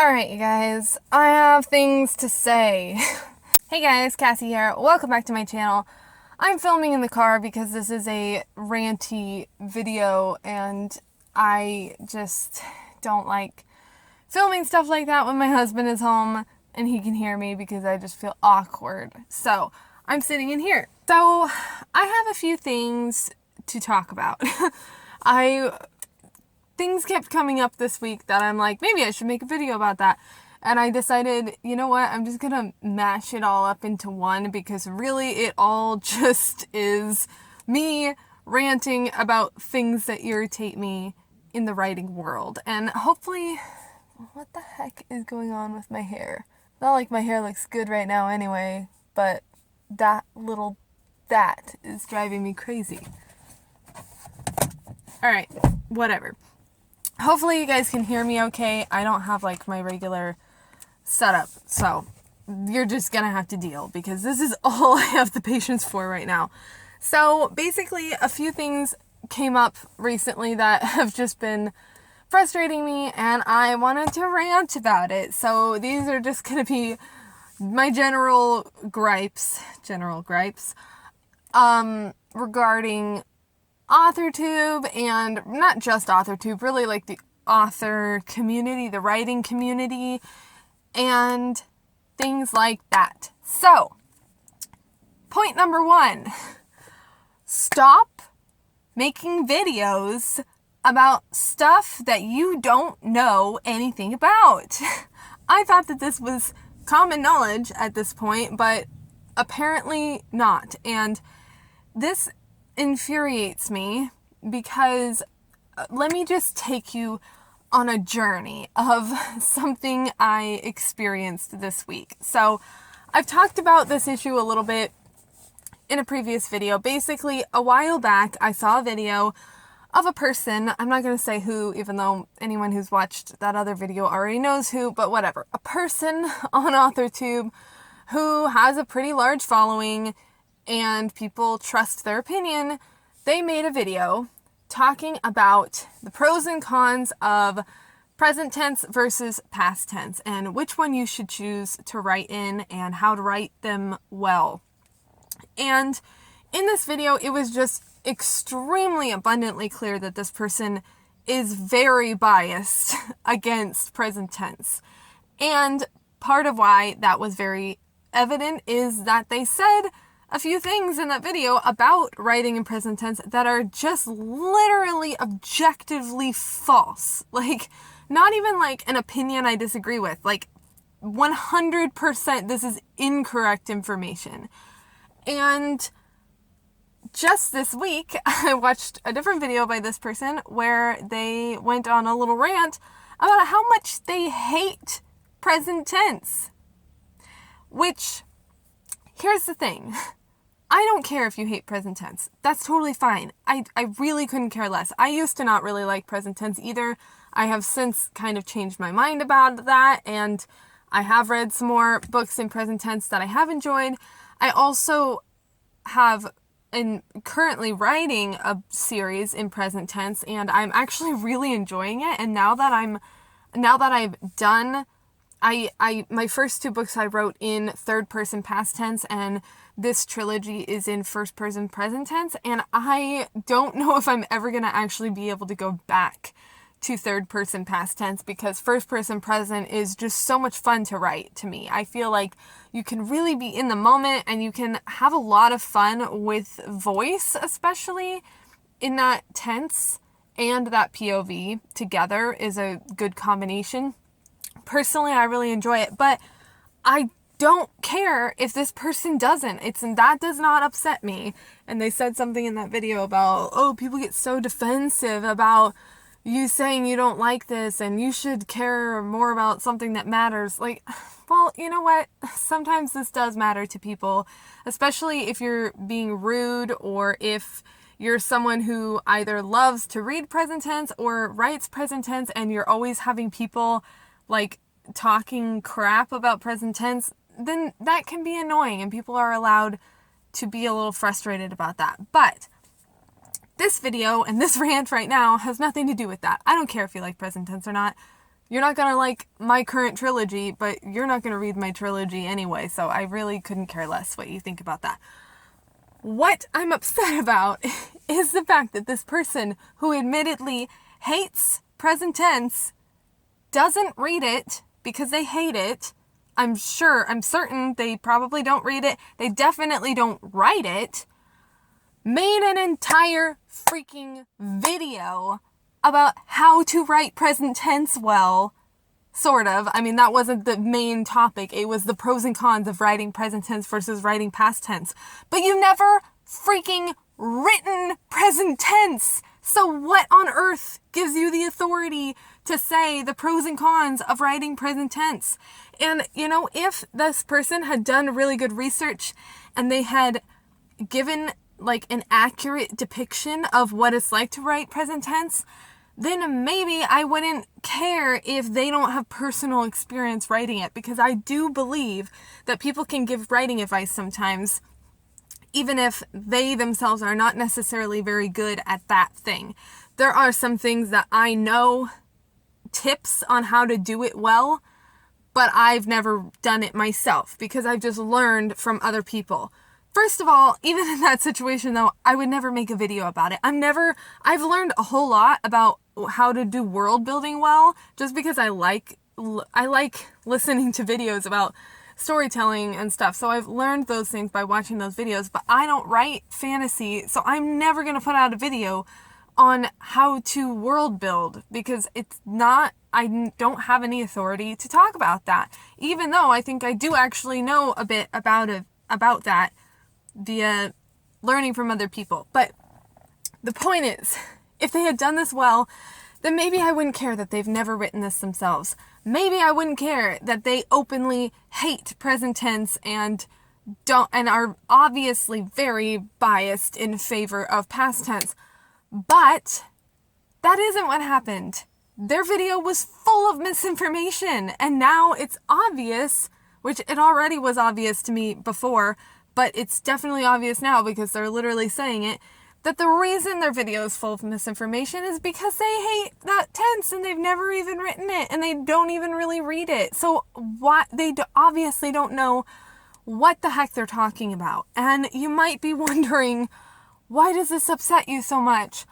Alright, you guys, I have things to say. Hey guys, Cassie here. Welcome back to my channel. I'm filming in the car because this is a ranty video and I just don't like filming stuff like that when my husband is home and he can hear me because I just feel awkward. So, I'm sitting in here. So, I have a few things to talk about. Things kept coming up this week that I'm like, maybe I should make a video about that. And I decided, you know what, I'm just gonna mash it all up into one because really it all just is me ranting about things that irritate me in the writing world. And hopefully, what the heck is going on with my hair? Not like my hair looks good right now anyway, but that is driving me crazy. Alright, whatever. Hopefully you guys can hear me okay. I don't have like my regular setup, so you're just gonna have to deal because this is all I have the patience for right now. So basically a few things came up recently that have just been frustrating me and I wanted to rant about it. So these are just gonna be my general gripes regarding AuthorTube, and not just AuthorTube, really like the author community, the writing community, and things like that. So, point number 1, stop making videos about stuff that you don't know anything about. I thought that this was common knowledge at this point, but apparently not, and this infuriates me because let me just take you on a journey of something I experienced this week. So I've talked about this issue a little bit in a previous video. Basically, a while back, I saw a video of a person, I'm not going to say who, even though anyone who's watched that other video already knows who, but whatever. A person on AuthorTube who has a pretty large following and people trust their opinion. They made a video talking about the pros and cons of present tense versus past tense and which one you should choose to write in and how to write them well. And in this video, it was just extremely abundantly clear that this person is very biased against present tense. And part of why that was very evident is that they said a few things in that video about writing in present tense that are just literally objectively false. Like, not even like an opinion I disagree with. Like, 100% this is incorrect information. And just this week, I watched a different video by this person where they went on a little rant about how much they hate present tense. Which, here's the thing. I don't care if you hate present tense. That's totally fine. I really couldn't care less. I used to not really like present tense either. I have since kind of changed my mind about that, and I have read some more books in present tense that I have enjoyed. I also have currently writing a series in present tense, and I'm actually really enjoying it. And now that I've done my first 2 books I wrote in third person past tense, and this trilogy is in first person present tense, and I don't know if I'm ever going to actually be able to go back to third person past tense because first person present is just so much fun to write to me. I feel like you can really be in the moment and you can have a lot of fun with voice, especially in that tense, and that POV together is a good combination. Personally, I really enjoy it, but I don't care if this person doesn't. That does not upset me. And they said something in that video about, oh, people get so defensive about you saying you don't like this and you should care more about something that matters. Like, well, you know what? Sometimes this does matter to people, especially if you're being rude or if you're someone who either loves to read present tense or writes present tense and you're always having people like talking crap about present tense, then that can be annoying and people are allowed to be a little frustrated about that. But this video and this rant right now has nothing to do with that. I don't care if you like present tense or not. you're not going to like my current trilogy, but you're not going to read my trilogy anyway, so I really couldn't care less what you think about that. What I'm upset about is the fact that this person who admittedly hates present tense doesn't read it because they hate it. I'm certain they probably don't read it. They definitely don't write it. Made an entire freaking video about how to write present tense well. Sort of. I mean, that wasn't the main topic. It was the pros and cons of writing present tense versus writing past tense. But you never freaking written present tense. So what on earth gives you the authority to say the pros and cons of writing present tense? And, you know, if this person had done really good research and they had given like an accurate depiction of what it's like to write present tense, then maybe I wouldn't care if they don't have personal experience writing it, because I do believe that people can give writing advice sometimes, even if they themselves are not necessarily very good at that thing. There are some things that I know tips on how to do it well, but I've never done it myself because I've just learned from other people. First of all, even in that situation though, I would never make a video about it. I've learned a whole lot about how to do world building well, just because I like listening to videos about storytelling and stuff. So I've learned those things by watching those videos, but I don't write fantasy, so I'm never going to put out a video on how to world build, because I don't have any authority to talk about that, even though I think I do actually know a bit about that via learning from other people. But the point is, if they had done this well, then maybe I wouldn't care that they've never written this themselves. Maybe I wouldn't care that they openly hate present tense and are obviously very biased in favor of past tense. But that isn't what happened. Their video was full of misinformation, and now it's obvious, which it already was obvious to me before, but it's definitely obvious now because they're literally saying it, that the reason their video is full of misinformation is because they hate that tense and they've never even written it and they don't even really read it. So obviously don't know what the heck they're talking about. And you might be wondering, why does this upset you so much?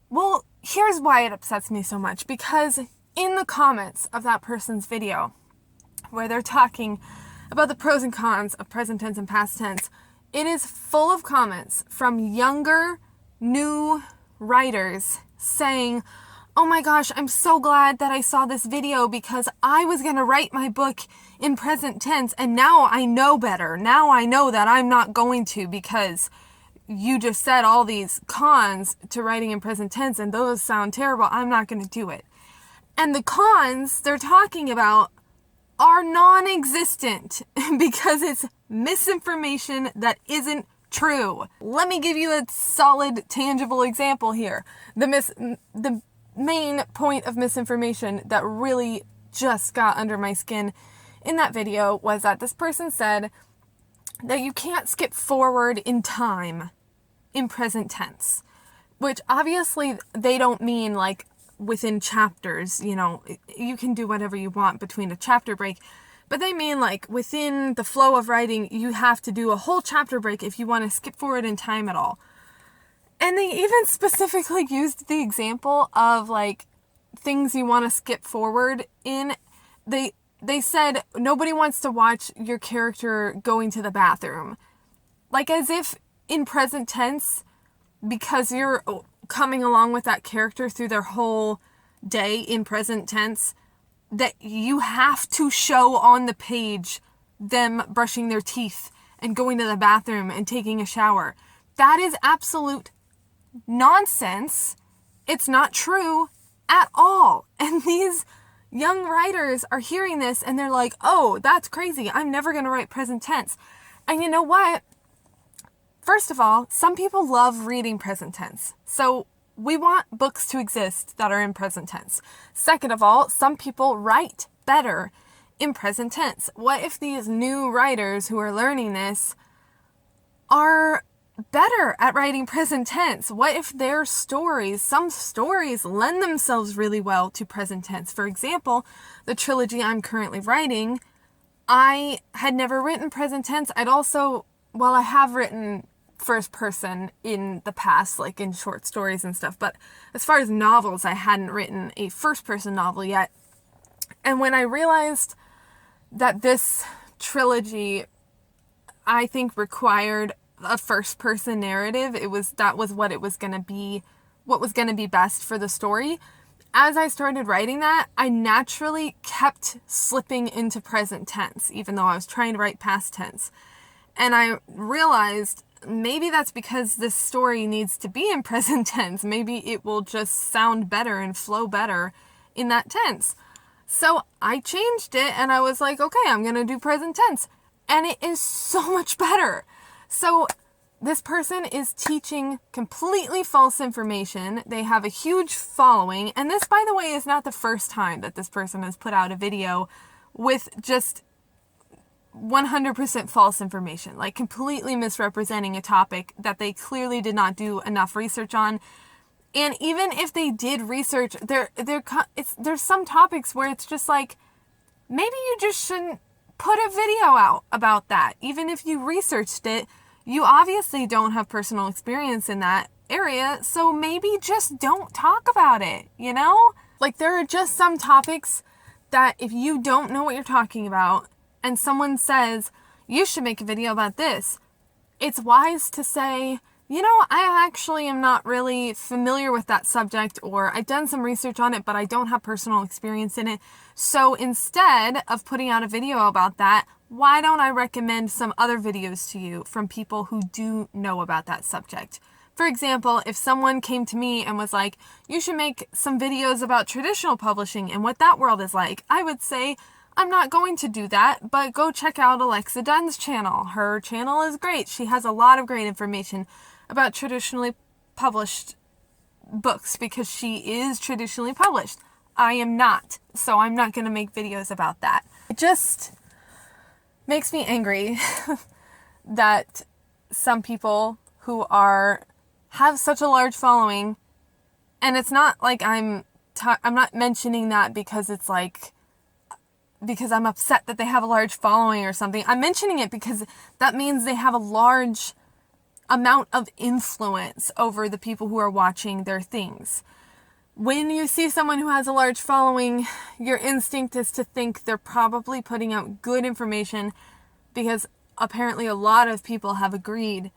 Well, here's why it upsets me so much. Because in the comments of that person's video, where they're talking about the pros and cons of present tense and past tense, it is full of comments from younger, new writers saying, oh my gosh, I'm so glad that I saw this video because I was going to write my book in present tense and now I know better. Now I know that I'm not going to, because you just said all these cons to writing in present tense and those sound terrible. I'm not going to do it. And the cons they're talking about are non-existent because it's misinformation that isn't true. Let me give you a solid, tangible example here. The main point of misinformation that really just got under my skin in that video was that this person said that you can't skip forward in time in present tense, which obviously they don't mean like within chapters, you know, you can do whatever you want between a chapter break, but they mean like within the flow of writing, you have to do a whole chapter break if you want to skip forward in time at all. And they even specifically used the example of like things you want to skip forward in. They said nobody wants to watch your character going to the bathroom. Like as if in present tense, because you're coming along with that character through their whole day in present tense, that you have to show on the page them brushing their teeth and going to the bathroom and taking a shower. That is absolute nonsense. It's not true at all. And these young writers are hearing this and they're like, oh, that's crazy. I'm never going to write present tense. And you know what? First of all, some people love reading present tense. So we want books to exist that are in present tense. Second of all, some people write better in present tense. What if these new writers who are learning this are better at writing present tense? What if their stories, some stories lend themselves really well to present tense? For example, the trilogy I'm currently writing, I had never written present tense. I have written first person in the past, like in short stories and stuff, but as far as novels, I hadn't written a first person novel yet. And when I realized that this trilogy, I think, required a first person narrative, that was what was going to be best for the story. As I started writing that, I naturally kept slipping into present tense, even though I was trying to write past tense. And I realized maybe that's because this story needs to be in present tense. Maybe it will just sound better and flow better in that tense. So I changed it and I was like, okay, I'm going to do present tense. And it is so much better. So this person is teaching completely false information. They have a huge following. And this, by the way, is not the first time that this person has put out a video with just 100% false information, like completely misrepresenting a topic that they clearly did not do enough research on. And even if they did research, there's some topics where it's just like, maybe you just shouldn't put a video out about that. Even if you researched it, you obviously don't have personal experience in that area, so maybe just don't talk about it, you know? Like, there are just some topics that if you don't know what you're talking about and someone says, you should make a video about this, it's wise to say, you know, I actually am not really familiar with that subject, or I've done some research on it, but I don't have personal experience in it. So instead of putting out a video about that, why don't I recommend some other videos to you from people who do know about that subject? For example, if someone came to me and was like, you should make some videos about traditional publishing and what that world is like, I would say, I'm not going to do that, but go check out Alexa Dunn's channel. Her channel is great. She has a lot of great information about traditionally published books because she is traditionally published. I am not, so I'm not going to make videos about that. It just makes me angry that some people who have such a large following, and it's not like I'm not mentioning that because it's like, because I'm upset that they have a large following or something. I'm mentioning it because that means they have a large amount of influence over the people who are watching their things. When you see someone who has a large following, your instinct is to think they're probably putting out good information because apparently a lot of people have agreed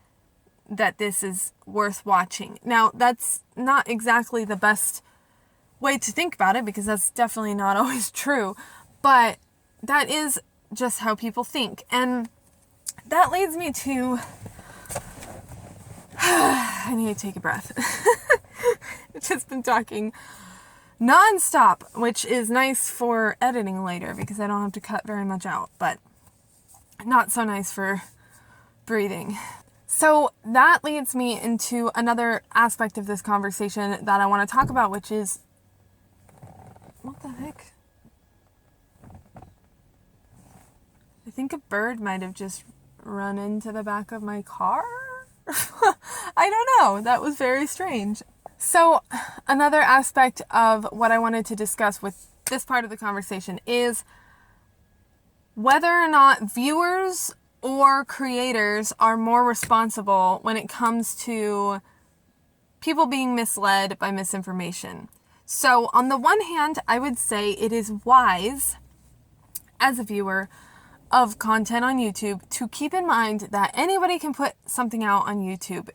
that this is worth watching. Now, that's not exactly the best way to think about it because that's definitely not always true, but that is just how people think. And that leads me to I need to take a breath. I've just been talking nonstop, which is nice for editing later because I don't have to cut very much out, but not so nice for breathing. So that leads me into another aspect of this conversation that I want to talk about, which is, what the heck? I think a bird might have just run into the back of my car. I don't know. That was very strange. So another aspect of what I wanted to discuss with this part of the conversation is whether or not viewers or creators are more responsible when it comes to people being misled by misinformation. So on the one hand, I would say it is wise as a viewer of content on YouTube to keep in mind that anybody can put something out on YouTube.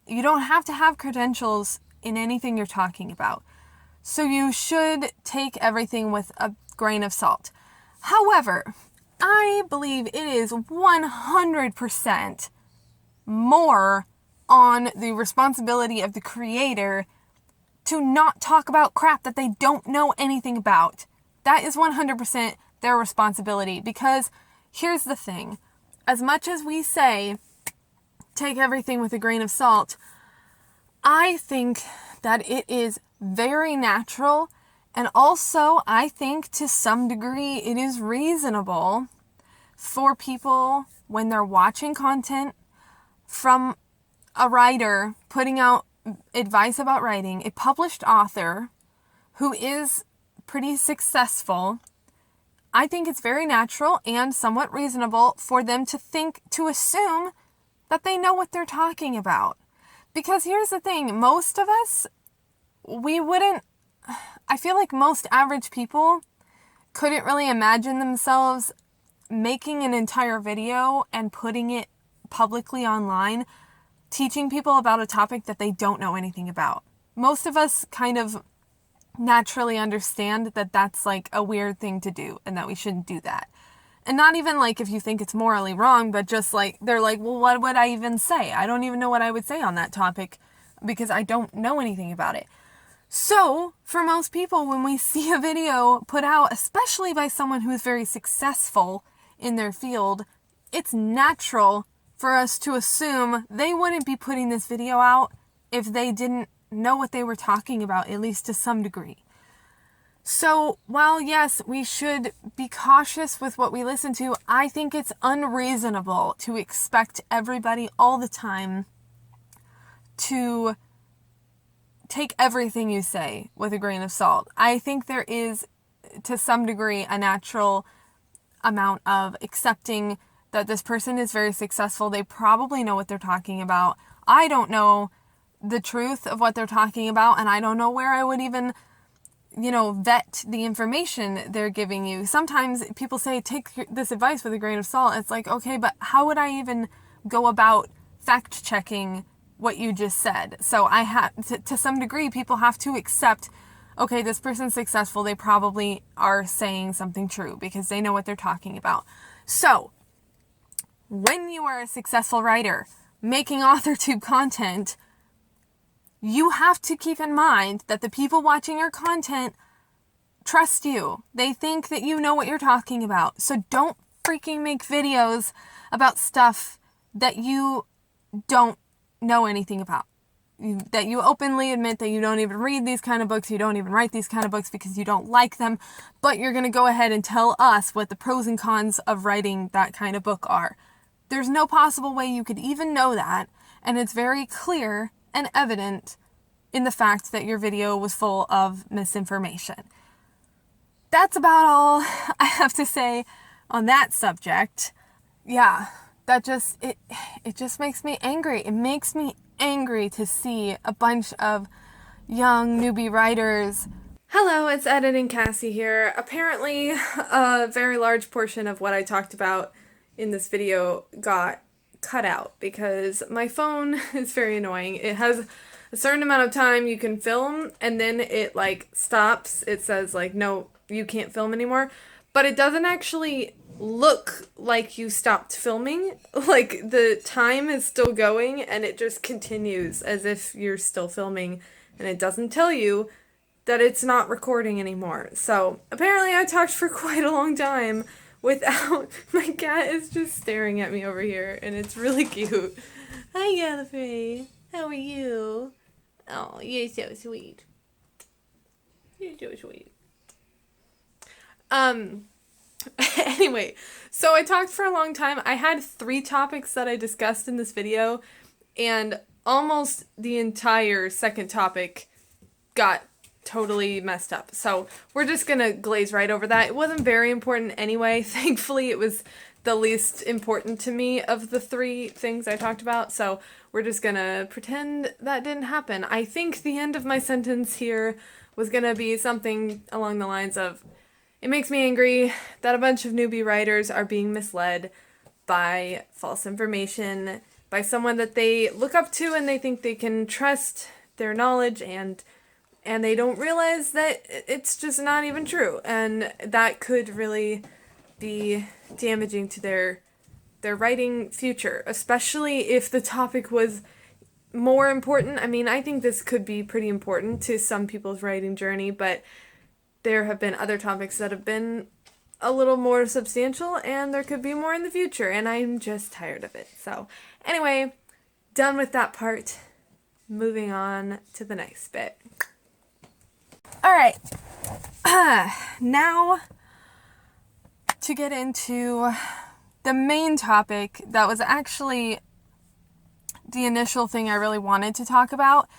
You don't have to have credentials in anything you're talking about. So you should take everything with a grain of salt. However, I believe it is 100% more on the responsibility of the creator to not talk about crap that they don't know anything about. That is 100% their responsibility, because here's the thing. As much as we say, take everything with a grain of salt, I think that it is very natural, and also I think to some degree it is reasonable for people when they're watching content from a writer putting out advice about writing, a published author who is pretty successful, I think it's very natural and somewhat reasonable for them to assume that they know what they're talking about. Because here's the thing, most of us, I feel like most average people couldn't really imagine themselves making an entire video and putting it publicly online, teaching people about a topic that they don't know anything about. Most of us kind of naturally understand that that's like a weird thing to do and that we shouldn't do that. And not even like if you think it's morally wrong, but just like, they're like, well, what would I even say? I don't even know what I would say on that topic because I don't know anything about it. So for most people, when we see a video put out, especially by someone who is very successful in their field, it's natural for us to assume they wouldn't be putting this video out if they didn't know what they were talking about, at least to some degree. So while yes, we should be cautious with what we listen to, I think it's unreasonable to expect everybody all the time to take everything you say with a grain of salt. I think there is, to some degree, a natural amount of accepting that this person is very successful. They probably know what they're talking about. I don't know the truth of what they're talking about, and I don't know where I would even, vet the information they're giving you. Sometimes people say, take this advice with a grain of salt. It's like, okay, but how would I even go about fact checking what you just said? So I have to some degree, people have to accept, okay, this person's successful. They probably are saying something true because they know what they're talking about. So when you are a successful writer making AuthorTube content, you have to keep in mind that the people watching your content trust you. They think that you know what you're talking about. So don't freaking make videos about stuff that you don't know anything about. That you openly admit that you don't even read these kind of books, you don't even write these kind of books because you don't like them, but you're going to go ahead and tell us what the pros and cons of writing that kind of book are. There's no possible way you could even know that, and it's very clear and evident in the fact that your video was full of misinformation. That's about all I have to say on that subject. Yeah, it just makes me angry. It makes me angry to see a bunch of young newbie writers. Hello, it's Editing Cassie here. Apparently, a very large portion of what I talked about in this video got cut out because my phone is very annoying. It has a certain amount of time you can film and then it stops. It says no, you can't film anymore, but it doesn't actually look like you stopped filming. The time is still going and it just continues as if you're still filming, and it doesn't tell you that it's not recording anymore. So apparently I talked for quite a long time without, my cat is just staring at me over here and it's really cute. Hi Gallifrey, how are you? Oh, you're so sweet. You're so sweet. Anyway, so I talked for a long time. I had 3 topics that I discussed in this video, and almost the entire second topic got totally messed up. So we're just gonna glaze right over that. It wasn't very important anyway. Thankfully, it was the least important to me of the 3 things I talked about, so we're just gonna pretend that didn't happen. I think the end of my sentence here was gonna be something along the lines of, it makes me angry that a bunch of newbie writers are being misled by false information, by someone that they look up to and they think they can trust their knowledge, and they don't realize that it's just not even true, and that could really be damaging to their writing future, especially if the topic was more important. I mean, I think this could be pretty important to some people's writing journey, but there have been other topics that have been a little more substantial, and there could be more in the future, and I'm just tired of it. So anyway, done with that part. Moving on to the next bit. Alright, now to get into the main topic that was actually the initial thing I really wanted to talk about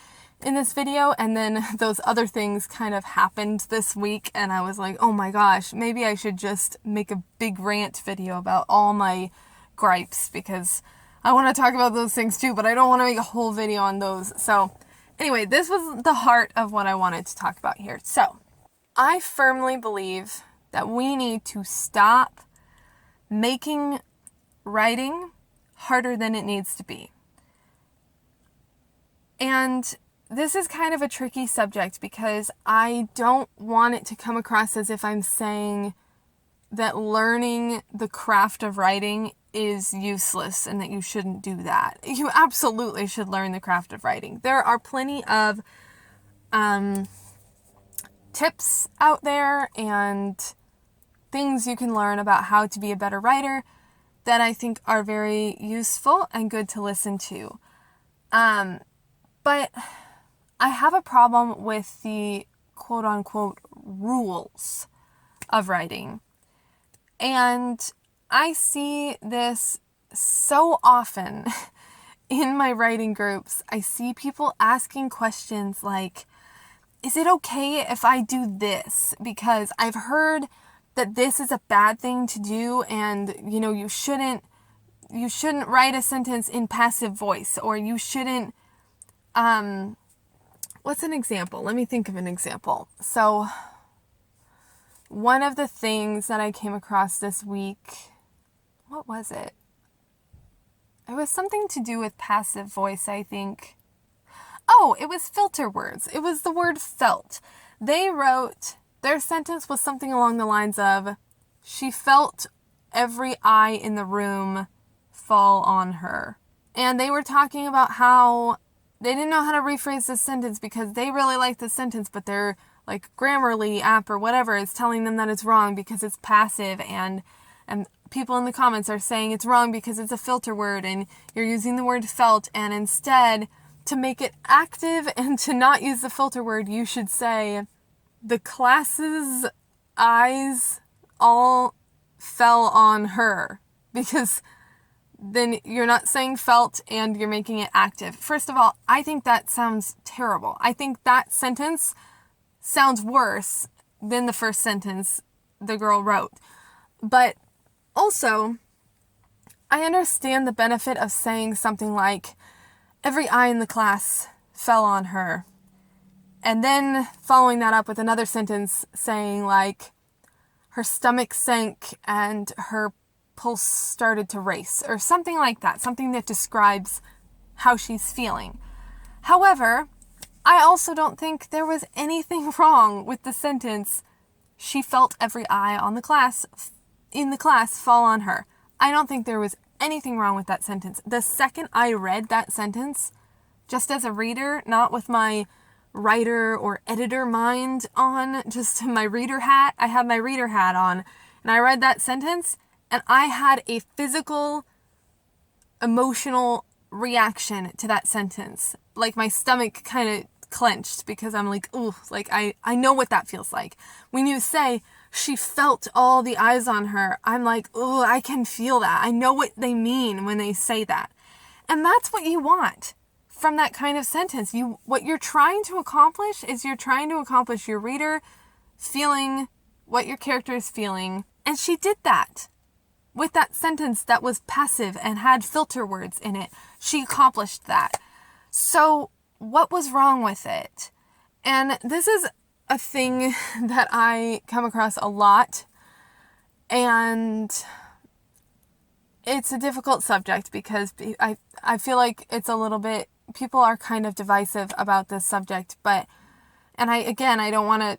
in this video, and then those other things kind of happened this week, and I was like, oh my gosh, maybe I should just make a big rant video about all my gripes, because I want to talk about those things too, but I don't want to make a whole video on those. So anyway, this was the heart of what I wanted to talk about here. So I firmly believe that we need to stop making writing harder than it needs to be. And this is kind of a tricky subject because I don't want it to come across as if I'm saying that learning the craft of writing is useless and that you shouldn't do that. You absolutely should learn the craft of writing. There are plenty of tips out there and things you can learn about how to be a better writer that I think are very useful and good to listen to. But I have a problem with the quote-unquote rules of writing. And I see this so often in my writing groups. I see people asking questions like, is it okay if I do this? Because I've heard that this is a bad thing to do, and you shouldn't write a sentence in passive voice, or you shouldn't what's an example? Let me think of an example. So one of the things that I came across this week, what was it? It was something to do with passive voice, I think. Oh, it was filter words. It was the word felt. They wrote, their sentence was something along the lines of, she felt every eye in the room fall on her. And they were talking about how they didn't know how to rephrase this sentence because they really like the sentence, but their Grammarly app or whatever is telling them that it's wrong because it's passive, and people in the comments are saying it's wrong because it's a filter word and you're using the word felt, and instead, to make it active and to not use the filter word, you should say the class's eyes all fell on her, because then you're not saying felt and you're making it active. First of all, I think that sounds terrible. I think that sentence sounds worse than the first sentence the girl wrote. But also, I understand the benefit of saying something like, every eye in the class fell on her, and then following that up with another sentence saying like, her stomach sank and her pulse started to race, or something like that, something that describes how she's feeling. However, I also don't think there was anything wrong with the sentence, she felt every eye in the class fall on her. I don't think there was anything wrong with that sentence. The second I read that sentence, just as a reader, not with my writer or editor mind on, just my reader hat, I had my reader hat on, and I read that sentence, and I had a physical, emotional reaction to that sentence. Like my stomach kind of clenched because I'm like, ooh, I know what that feels like. When you say, she felt all the eyes on her, I'm like, ooh, I can feel that. I know what they mean when they say that. And that's what you want from that kind of sentence. What you're trying to accomplish is you're trying to accomplish your reader feeling what your character is feeling. And she did that. With that sentence that was passive and had filter words in it, she accomplished that. So what was wrong with it? And this is a thing that I come across a lot, and it's a difficult subject because I feel like it's a little bit, people are kind of divisive about this subject, and I don't want to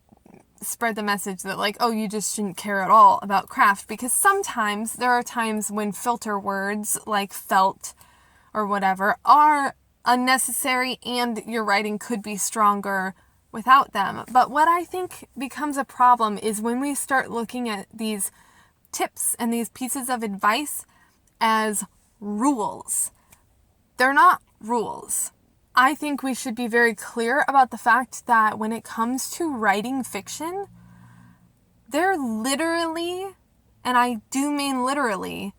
spread the message that oh, you just shouldn't care at all about craft, because sometimes there are times when filter words like felt or whatever are unnecessary and your writing could be stronger without them. But what I think becomes a problem is when we start looking at these tips and these pieces of advice as rules. They're not rules. I think we should be very clear about the fact that when it comes to writing fiction, there literally, and I do mean literally,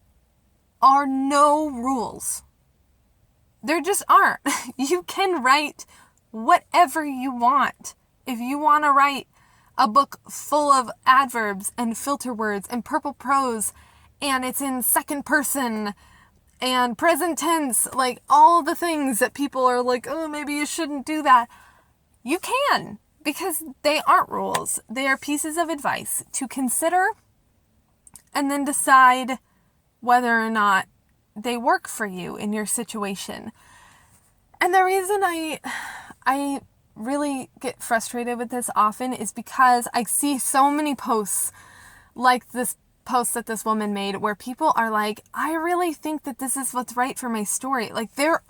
are no rules. There just aren't. You can write whatever you want. If you want to write a book full of adverbs and filter words and purple prose, and it's in second person and present tense, like all the things that people are like, oh, maybe you shouldn't do that. You can, because they aren't rules. They are pieces of advice to consider and then decide whether or not they work for you in your situation. And the reason I really get frustrated with this often is because I see so many posts like this post that this woman made where people are like, I really think that this is what's right for my story. Like their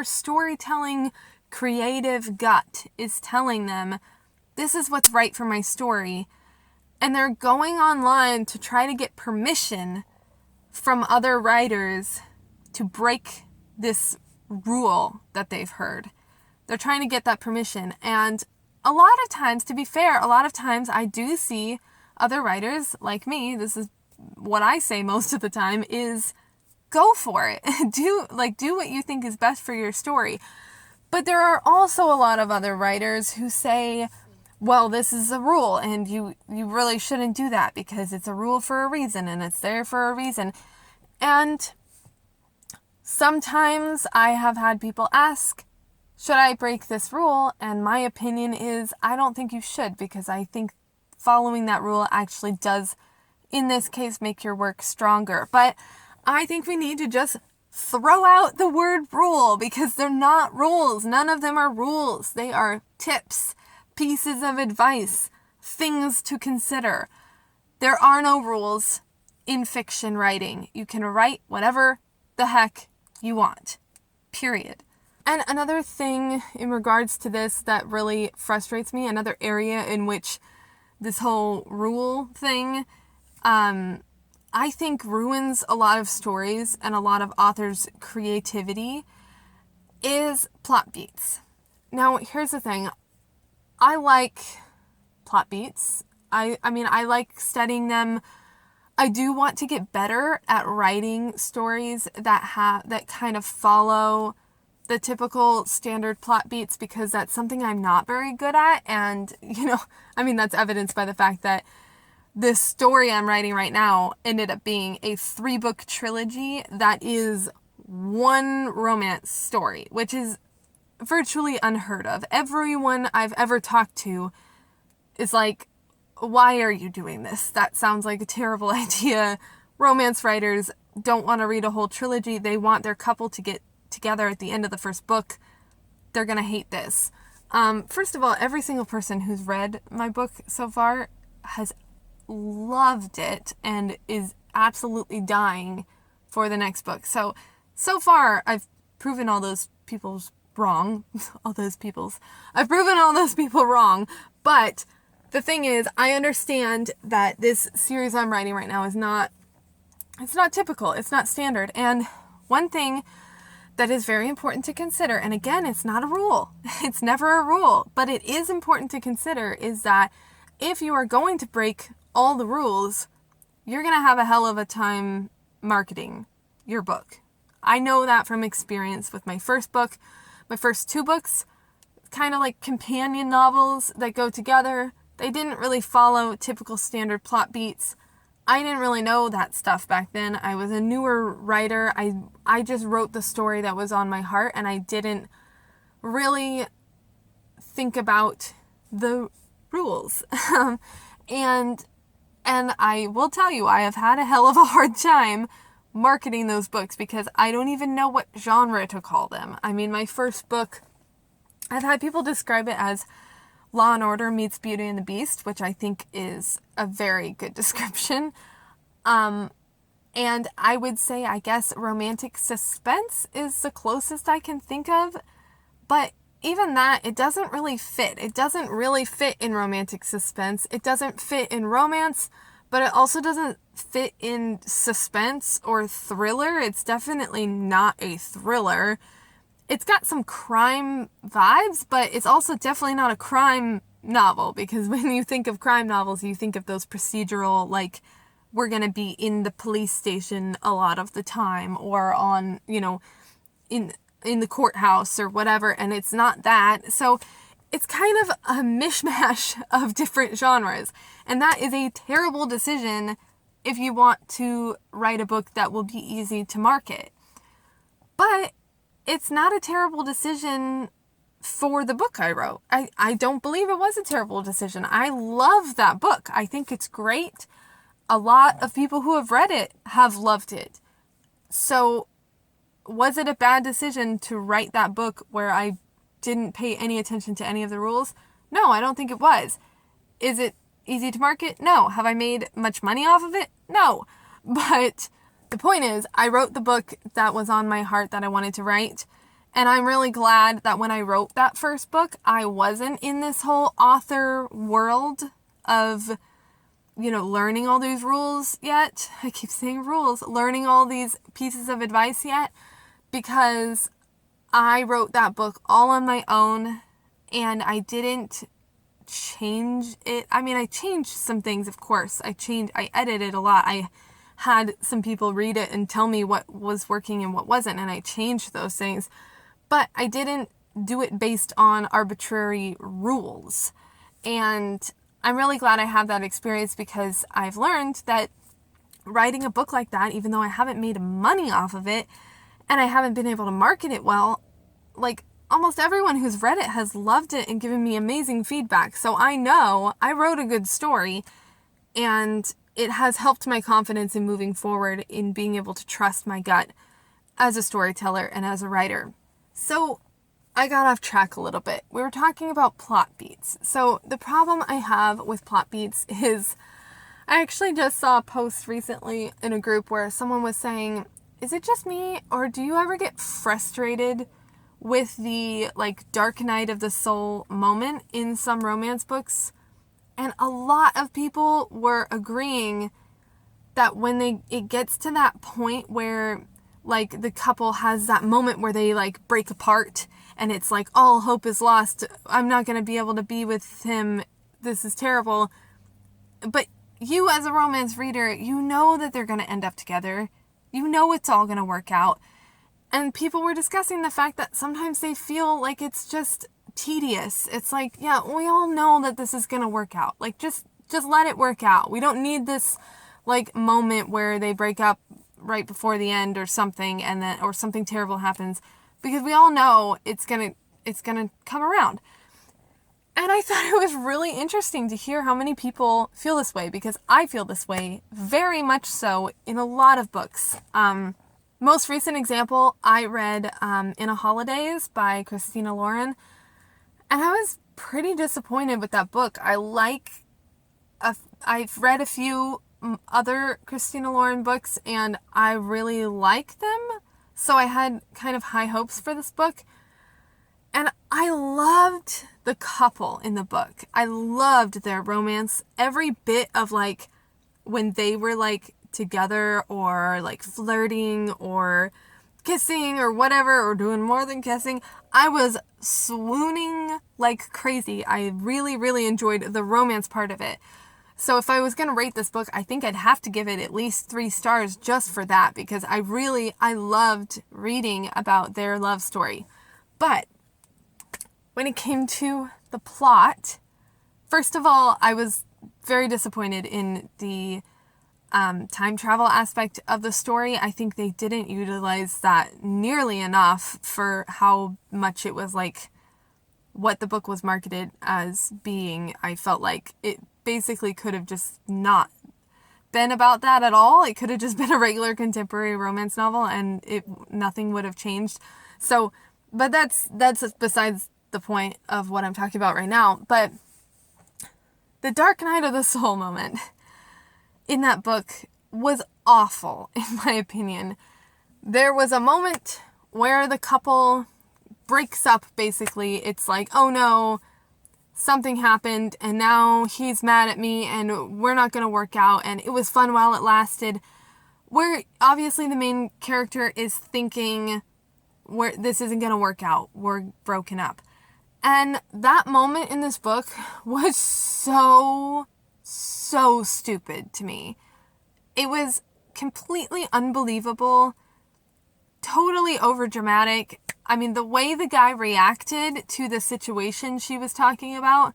storytelling creative gut is telling them this is what's right for my story. And they're going online to try to get permission from other writers to break this rule that they've heard. They're trying to get that permission. And a lot of times, to be fair, a lot of times I do see other writers like me, this is what I say most of the time, is go for it. Do what you think is best for your story. But there are also a lot of other writers who say, well, this is a rule and you really shouldn't do that because it's a rule for a reason and it's there for a reason. And sometimes I have had people ask, should I break this rule? And my opinion is, I don't think you should, because I think following that rule actually does, in this case, make your work stronger. But I think we need to just throw out the word rule, because they're not rules. None of them are rules. They are tips, pieces of advice, things to consider. There are no rules in fiction writing. You can write whatever the heck you want. Period. And another thing in regards to this that really frustrates me, another area in which this whole rule thing, I think ruins a lot of stories and a lot of authors' creativity, is plot beats. Now, here's the thing. I like plot beats. I mean, I like studying them. I do want to get better at writing stories that kind of follow the typical standard plot beats, because that's something I'm not very good at. And, that's evidenced by the fact that this story I'm writing right now ended up being a 3-book trilogy that is one romance story, which is virtually unheard of. Everyone I've ever talked to is like, why are you doing this? That sounds like a terrible idea. Romance writers don't want to read a whole trilogy. They want their couple to get together at the end of the first book. They're going to hate this. First of all, every single person who's read my book so far has loved it and is absolutely dying for the next book. So far, I've proven all those people's wrong. I've proven all those people wrong. But the thing is, I understand that this series I'm writing right now it's not typical. It's not standard. And one thing that is very important to consider, and again, it's not a rule. It's never a rule, but it is important to consider, is that if you are going to break all the rules, you're going to have a hell of a time marketing your book. I know that from experience with my first book. My first 2 books, kind of like companion novels that go together. They didn't really follow typical standard plot beats. I didn't really know that stuff back then. I was a newer writer. I just wrote the story that was on my heart, and I didn't really think about the rules. And I will tell you, I have had a hell of a hard time marketing those books because I don't even know what genre to call them. I mean, my first book, I've had people describe it as Law and Order meets Beauty and the Beast, which I think is a very good description. And I would say, I guess, romantic suspense is the closest I can think of. But even that, it doesn't really fit. It doesn't really fit in romantic suspense. It doesn't fit in romance, but it also doesn't fit in suspense or thriller. It's definitely not a thriller. It's got some crime vibes, but it's also definitely not a crime novel, because when you think of crime novels, you think of those procedural, like, we're going to be in the police station a lot of the time, or on, in the courthouse or whatever, and it's not that. So it's kind of a mishmash of different genres. And that is a terrible decision if you want to write a book that will be easy to market. But it's not a terrible decision for the book I wrote. I don't believe it was a terrible decision. I love that book. I think it's great. A lot of people who have read it have loved it. So was it a bad decision to write that book where I didn't pay any attention to any of the rules? No, I don't think it was. Is it easy to market? No. Have I made much money off of it? No. But the point is, I wrote the book that was on my heart that I wanted to write. And I'm really glad that when I wrote that first book, I wasn't in this whole author world of, learning all these rules yet. I keep saying rules. Learning all these pieces of advice yet. Because I wrote that book all on my own, and I didn't change it. I mean, I changed some things, of course. I edited a lot. I had some people read it and tell me what was working and what wasn't, and I changed those things. But I didn't do it based on arbitrary rules. And I'm really glad I have that experience, because I've learned that writing a book like that, even though I haven't made money off of it, and I haven't been able to market it well, like almost everyone who's read it has loved it and given me amazing feedback. So I know I wrote a good story, and it has helped my confidence in moving forward, in being able to trust my gut as a storyteller and as a writer. So I got off track a little bit. We were talking about plot beats. So the problem I have with plot beats is, I actually just saw a post recently in a group where someone was saying, is it just me, or do you ever get frustrated with the dark night of the soul moment in some romance books? And a lot of people were agreeing that when it gets to that point where the couple has that moment where they break apart, and it's all hope is lost, I'm not going to be able to be with him, this is terrible. But you as a romance reader, you know that they're going to end up together. You know it's all going to work out. And people were discussing the fact that sometimes they feel like it's just tedious. It's yeah, we all know that this is going to work out. Just let it work out. We don't need this moment where they break up right before the end or something, or something terrible happens, because we all know it's going to come around. And I thought it was really interesting to hear how many people feel this way, because I feel this way very much so in a lot of books. Most recent example, I read In a Holidays by Christina Lauren, and I was pretty disappointed with that book. I've read a few other Christina Lauren books, and I really like them, so I had kind of high hopes for this book. And I loved the couple in the book. I loved their romance. Every bit of when they were together, or flirting or kissing or whatever, or doing more than kissing, I was swooning like crazy. I really, really enjoyed the romance part of it. So if I was going to rate this book, I think I'd have to give it at least 3 stars just for that, because I loved reading about their love story. But when it came to the plot, first of all, I was very disappointed in the time travel aspect of the story. I think they didn't utilize that nearly enough for how much it was what the book was marketed as being. I felt like it basically could have just not been about that at all. It could have just been a regular contemporary romance novel, and nothing would have changed. So, but that's besides the point of what I'm talking about right now. But the dark night of the soul moment in that book was awful, in my opinion. There was a moment where the couple breaks up, basically. It's oh no, something happened, and now he's mad at me, and we're not going to work out, and it was fun while it lasted. Where obviously the main character is thinking, this isn't going to work out, we're broken up. And that moment in this book was so stupid to me. It was completely unbelievable, totally overdramatic. I mean, the way the guy reacted to the situation she was talking about,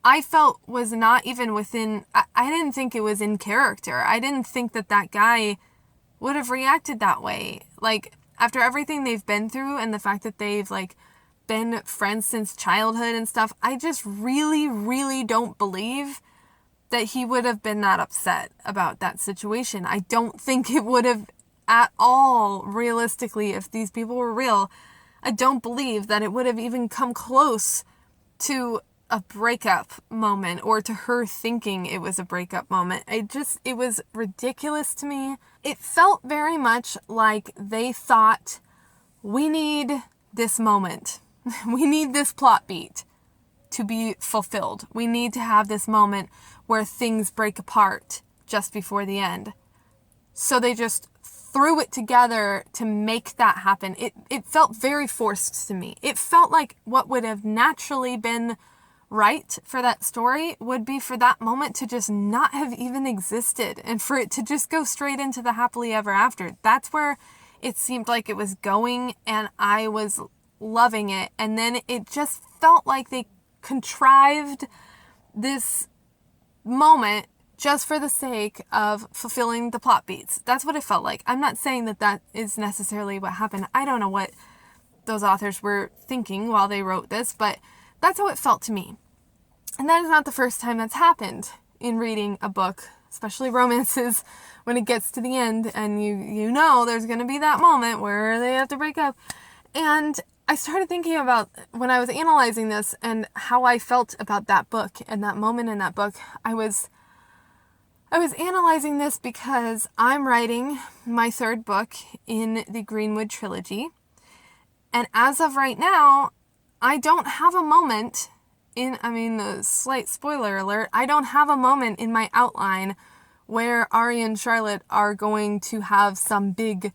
I felt was not even within, I didn't think it was in character. I didn't think that that guy would have reacted that way. Like, after everything they've been through and the fact that they've, like, been friends since childhood and stuff, I just really, really don't believe that he would have been that upset about that situation. I don't think it would have at all, realistically, if these people were real. I don't believe that it would have even come close to a breakup moment or to her thinking it was a breakup moment. It was ridiculous to me. It felt very much like they thought, we need this moment. We need this plot beat to be fulfilled. We need to have this moment where things break apart just before the end. So they just threw it together to make that happen. It felt very forced to me. It felt like what would have naturally been right for that story would be for that moment to just not have even existed and for it to just go straight into the happily ever after. That's where it seemed like it was going, and I was loving it. And then it just felt like they contrived this moment just for the sake of fulfilling the plot beats. That's what it felt like. I'm not saying that that is necessarily what happened. I don't know what those authors were thinking while they wrote this, but that's how it felt to me. And that is not the first time that's happened in reading a book, especially romances, when it gets to the end and you know there's going to be that moment where they have to break up. And I started thinking about when I was analyzing this and how I felt about that book and that moment in that book. I was analyzing this because I'm writing my third book in the Greenwood trilogy. And as of right now, I don't have a moment a slight spoiler alert, I don't have a moment in my outline where Arya and Charlotte are going to have some big,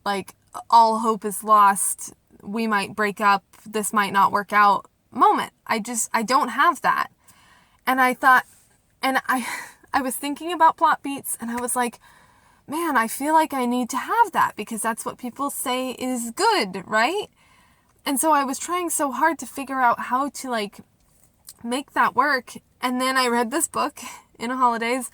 like, all hope is lost, we might break up, this might not work out moment. I don't have that. And I thought, and I was thinking about plot beats, and I was like, man, I feel like I need to have that because that's what people say is good, right? And so I was trying so hard to figure out how to, like, make that work. And then I read this book in the holidays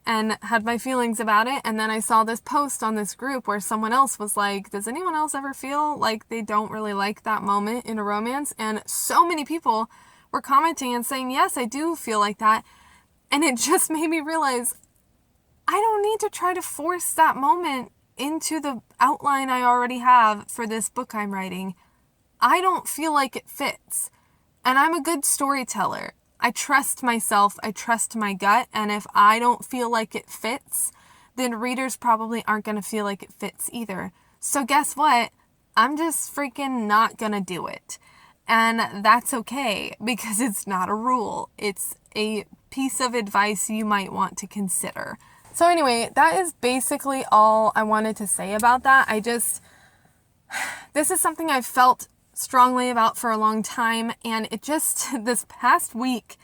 and had my feelings about it. And then I saw this post on this group where someone else was like, does anyone else ever feel like they don't really like that moment in a romance? And so many people were commenting and saying, yes, I do feel like that. And it just made me realize I don't need to try to force that moment into the outline I already have for this book I'm writing. I don't feel like it fits. And I'm a good storyteller. I trust myself, I trust my gut, and if I don't feel like it fits, then readers probably aren't going to feel like it fits either. So guess what? I'm just freaking not going to do it. And that's okay, because it's not a rule. It's a piece of advice you might want to consider. So anyway, that is basically all I wanted to say about that. This is something I've felt strongly about for a long time, and it just, this past week,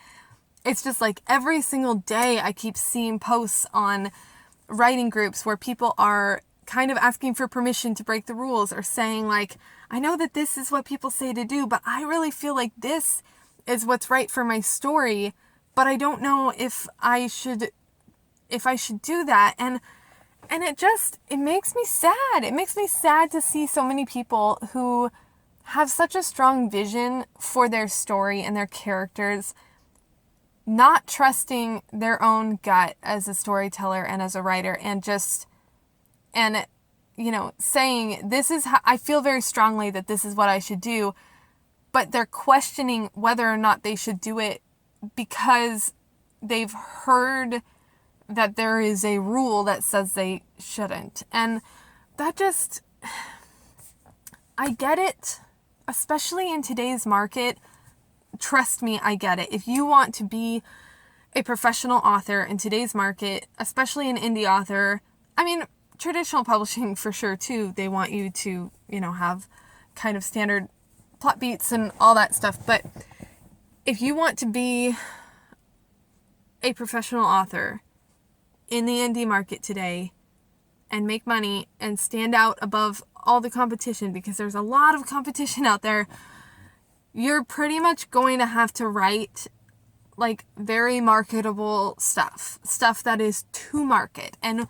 it's just like every single day I keep seeing posts on writing groups where people are kind of asking for permission to break the rules or saying, like, I know that this is what people say to do, but I really feel like this is what's right for my story, but I don't know if I should do that. And it makes me sad. It makes me sad to see so many people who have such a strong vision for their story and their characters not trusting their own gut as a storyteller and as a writer, and saying, this is how I feel very strongly that this is what I should do, but they're questioning whether or not they should do it because they've heard that there is a rule that says they shouldn't. And that just, I get it, especially in today's market. Trust me, I get it. If you want to be a professional author in today's market, especially an indie author, I mean, traditional publishing for sure too, they want you to, have kind of standard plot beats and all that stuff. But if you want to be a professional author in the indie market today, and make money and stand out above all the competition, because there's a lot of competition out there, you're pretty much going to have to write like very marketable stuff that is to market. And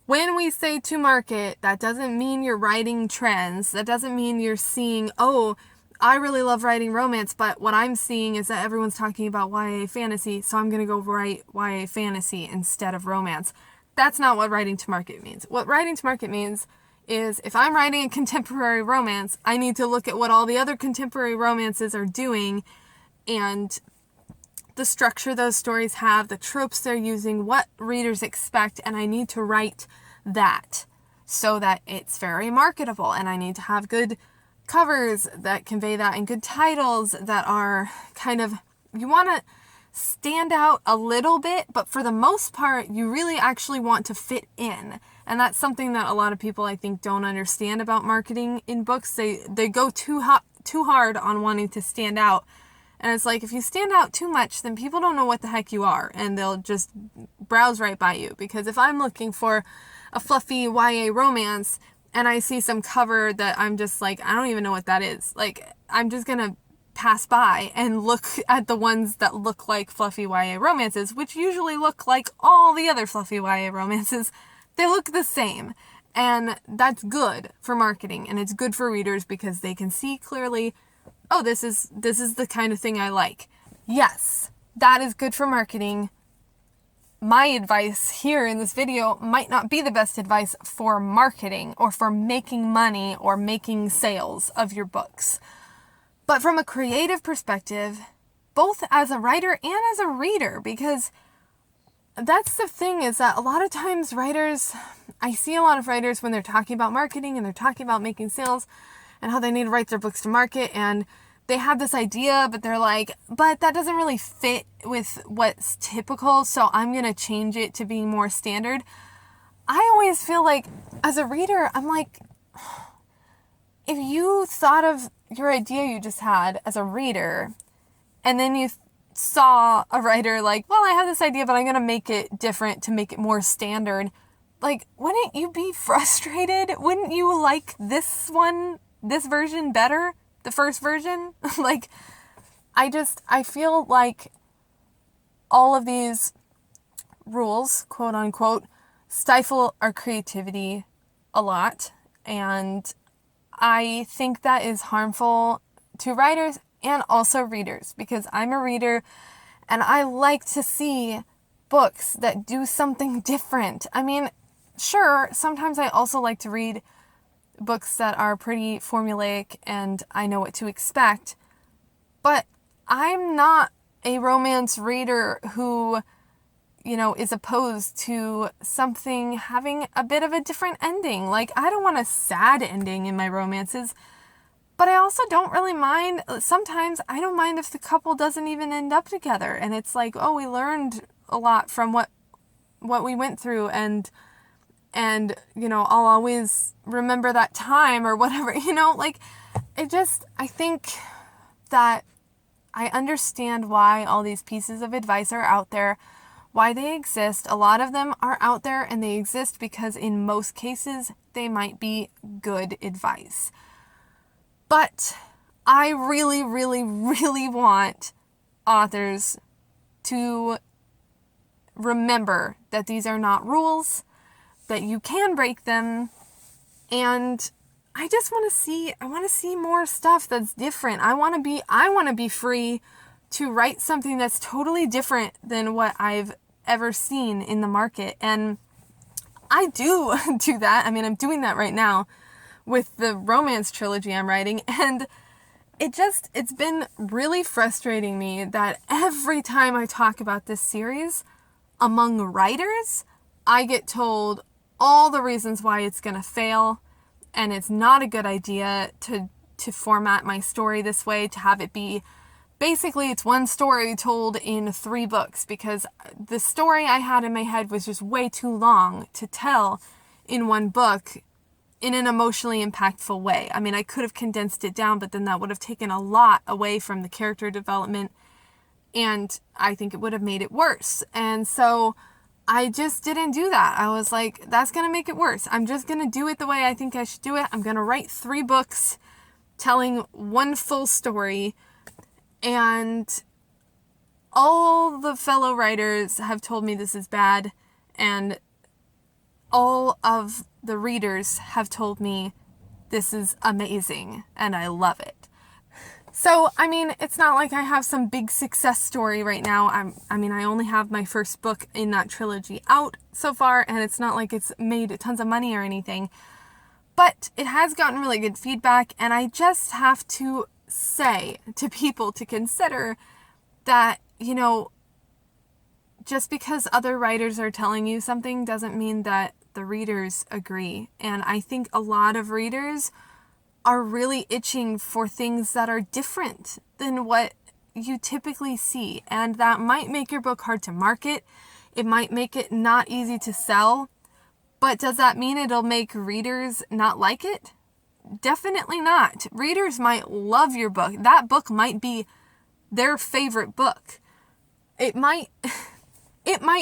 when we say to market, that doesn't mean you're writing trends. That doesn't mean you're seeing, oh, I really love writing romance, but what I'm seeing is that everyone's talking about YA fantasy, so I'm going to go write YA fantasy instead of romance. That's not what writing to market means. What writing to market means is if I'm writing a contemporary romance, I need to look at what all the other contemporary romances are doing and the structure those stories have, the tropes they're using, what readers expect, and I need to write that so that it's very marketable, and I need to have good covers that convey that and good titles that are kind of, you want to stand out a little bit, but for the most part, you really actually want to fit in. And that's something that a lot of people, I think, don't understand about marketing in books. They go too hard on wanting to stand out. And it's like, if you stand out too much, then people don't know what the heck you are, and they'll just browse right by you. Because if I'm looking for a fluffy YA romance and I see some cover that I'm just like, I don't even know what that is, like, I'm just gonna pass by and look at the ones that look like fluffy YA romances, which usually look like all the other fluffy YA romances. They look the same. And that's good for marketing, and it's good for readers because they can see clearly, oh, this is the kind of thing I like. Yes, that is good for marketing. My advice here in this video might not be the best advice for marketing or for making money or making sales of your books. But from a creative perspective, both as a writer and as a reader, because that's the thing, is that a lot of times I see a lot of writers when they're talking about marketing and they're talking about making sales and how they need to write their books to market, and they have this idea, but they're like, but that doesn't really fit with what's typical, so I'm going to change it to being more standard. I always feel like, as a reader, I'm like, if you thought of your idea you just had as a reader, and then you saw a writer like, well, I have this idea, but I'm going to make it different to make it more standard, like, wouldn't you be frustrated? Wouldn't you like this version better? The first version? Like, I feel like all of these rules, quote unquote, stifle our creativity a lot. And I think that is harmful to writers and also readers, because I'm a reader and I like to see books that do something different. I mean, sure, sometimes I also like to read books that are pretty formulaic and I know what to expect, but I'm not a romance reader who, is opposed to something having a bit of a different ending. Like, I don't want a sad ending in my romances, but I also don't really mind. Sometimes I don't mind if the couple doesn't even end up together and it's like, oh, we learned a lot from what we went through, and I'll always remember that time or whatever, like, I think that I understand why all these pieces of advice are out there, why they exist. A lot of them are out there and they exist because in most cases they might be good advice. But I really, really, really want authors to remember that these are not rules, that you can break them, and I just want to see more stuff that's different. I want to be free to write something that's totally different than what I've ever seen in the market. And I do that. I mean, I'm doing that right now with the romance trilogy I'm writing, and it's been really frustrating me that every time I talk about this series among writers, I get told all the reasons why it's going to fail, and it's not a good idea to format my story this way, to have it be, basically it's one story told in 3 books, because the story I had in my head was just way too long to tell in one book in an emotionally impactful way. I mean, I could have condensed it down, but then that would have taken a lot away from the character development, and I think it would have made it worse. And so I just didn't do that. I was like, that's going to make it worse. I'm just going to do it the way I think I should do it. I'm going to write 3 books telling one full story. And all the fellow writers have told me this is bad. And all of the readers have told me this is amazing and I love it. So, I mean, it's not like I have some big success story right now. I only have my first book in that trilogy out so far, and it's not like it's made tons of money or anything. But it has gotten really good feedback, and I just have to say to people to consider that, just because other writers are telling you something doesn't mean that the readers agree. And I think a lot of readers are really itching for things that are different than what you typically see. And that might make your book hard to market. It might make it not easy to sell. But does that mean it'll make readers not like it? Definitely not. Readers might love your book. That book might be their favorite book. It might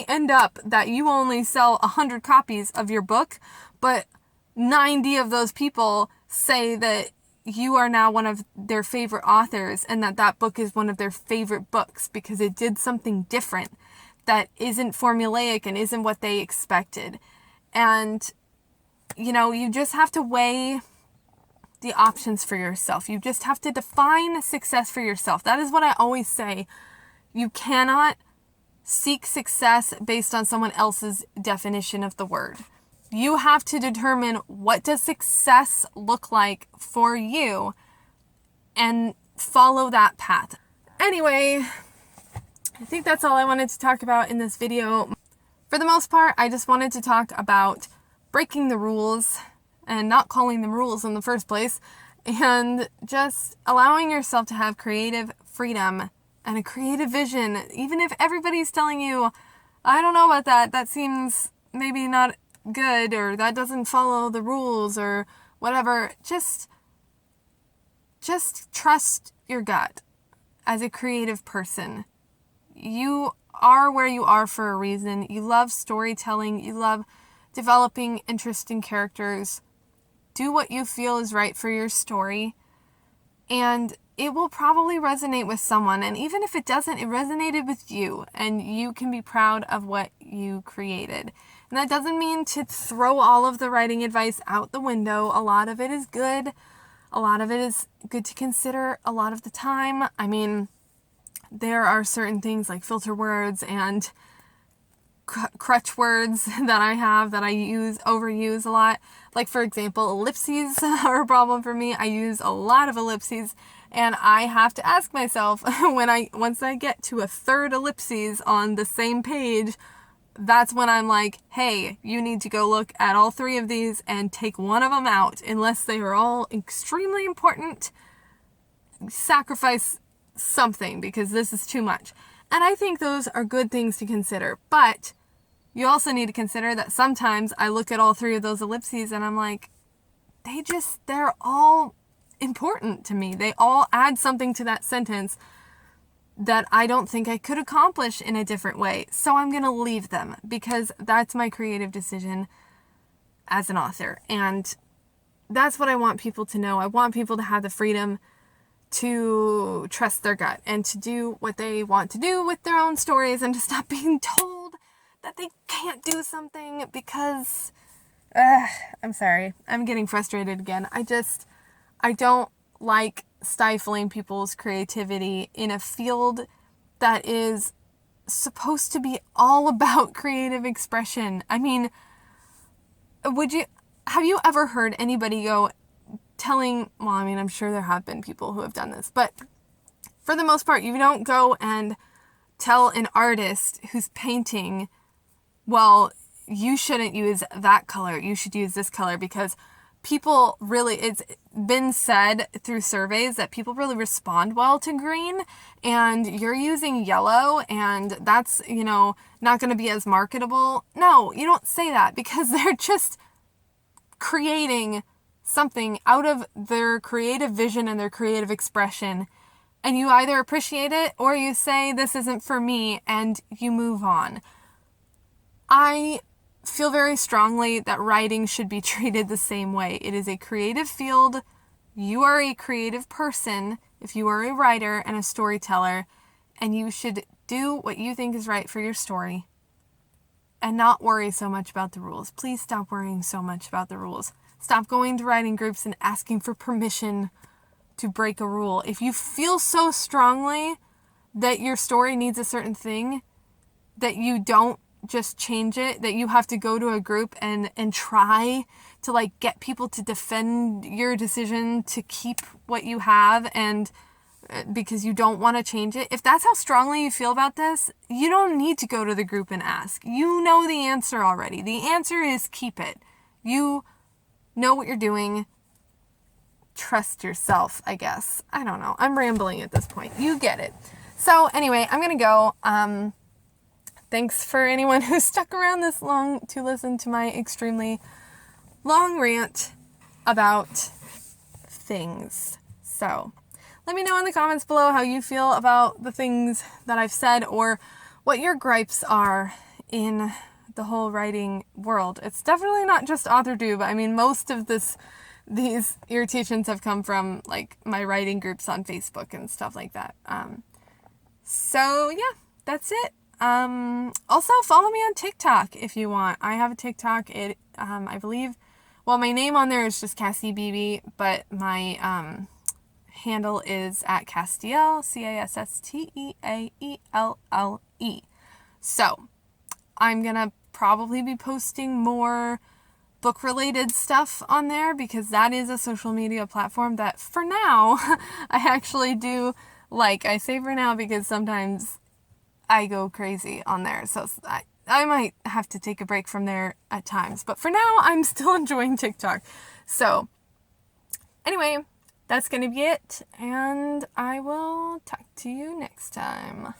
end up that you only sell 100 copies of your book, but 90 of those people say that you are now one of their favorite authors and that book is one of their favorite books because it did something different that isn't formulaic and isn't what they expected. And, you just have to weigh the options for yourself. You just have to define success for yourself. That is what I always say. You cannot seek success based on someone else's definition of the word. You have to determine what does success look like for you and follow that path. Anyway, I think that's all I wanted to talk about in this video. For the most part, I just wanted to talk about breaking the rules and not calling them rules in the first place, and just allowing yourself to have creative freedom and a creative vision, even if everybody's telling you, I don't know about that, that seems maybe not good, or that doesn't follow the rules, or whatever. Just trust your gut as a creative person. You are where you are for a reason. You love storytelling. You love developing interesting characters. Do what you feel is right for your story, and it will probably resonate with someone. And even if it doesn't, it resonated with you, and you can be proud of what you created. And that doesn't mean to throw all of the writing advice out the window. A lot of it is good. A lot of it is good to consider a lot of the time. I mean, there are certain things like filter words and crutch words that I have that I overuse a lot. Like, for example, ellipses are a problem for me. I use a lot of ellipses, and I have to ask myself once I get to a third ellipses on the same page, that's when I'm like, hey, you need to go look at all 3 of these and take one of them out. Unless they are all extremely important, sacrifice something because this is too much. And I think those are good things to consider. But you also need to consider that sometimes I look at all 3 of those ellipses and I'm like, they're all important to me. They all add something to that sentence that I don't think I could accomplish in a different way. So I'm going to leave them because that's my creative decision as an author. And that's what I want people to know. I want people to have the freedom to trust their gut and to do what they want to do with their own stories, and to stop being told that they can't do something because, I'm sorry, I'm getting frustrated again. I don't like stifling people's creativity in a field that is supposed to be all about creative expression. I mean, have you ever heard anybody go I'm sure there have been people who have done this, but for the most part, you don't go and tell an artist who's painting, well, you shouldn't use that color, you should use this color, because people really, it's been said through surveys that people really respond well to green, and you're using yellow, and that's, not going to be as marketable. No, you don't say that, because they're just creating something out of their creative vision and their creative expression, and you either appreciate it or you say, this isn't for me, and you move on. I feel very strongly that writing should be treated the same way. It is a creative field. You are a creative person if you are a writer and a storyteller, and you should do what you think is right for your story and not worry so much about the rules. Please stop worrying so much about the rules. Stop going to writing groups and asking for permission to break a rule. If you feel so strongly that your story needs a certain thing, that you don't just change it, that you have to go to a group and try to like get people to defend your decision to keep what you have, and because you don't want to change it. If that's how strongly you feel about this, you don't need to go to the group and ask. You know the answer already. The answer is keep it. You know what you're doing. Trust yourself, I guess. I don't know. I'm rambling at this point. You get it. So anyway, I'm going to go. Thanks for anyone who stuck around this long to listen to my extremely long rant about things. So let me know in the comments below how you feel about the things that I've said, or what your gripes are in the whole writing world. It's definitely not just AuthorTube. I mean, most of these irritations have come from like my writing groups on Facebook and stuff like that. So yeah, that's it. Also follow me on TikTok if you want. I have a TikTok. I believe, well, my name on there is just Cassie BB, but my, handle is at Castielle, CASSTEAELLE. So I'm gonna probably be posting more book related stuff on there, because that is a social media platform that for now I actually do like. I say for now because sometimes I go crazy on there, so I might have to take a break from there at times, but for now I'm still enjoying TikTok. So anyway, that's gonna be it, and I will talk to you next time.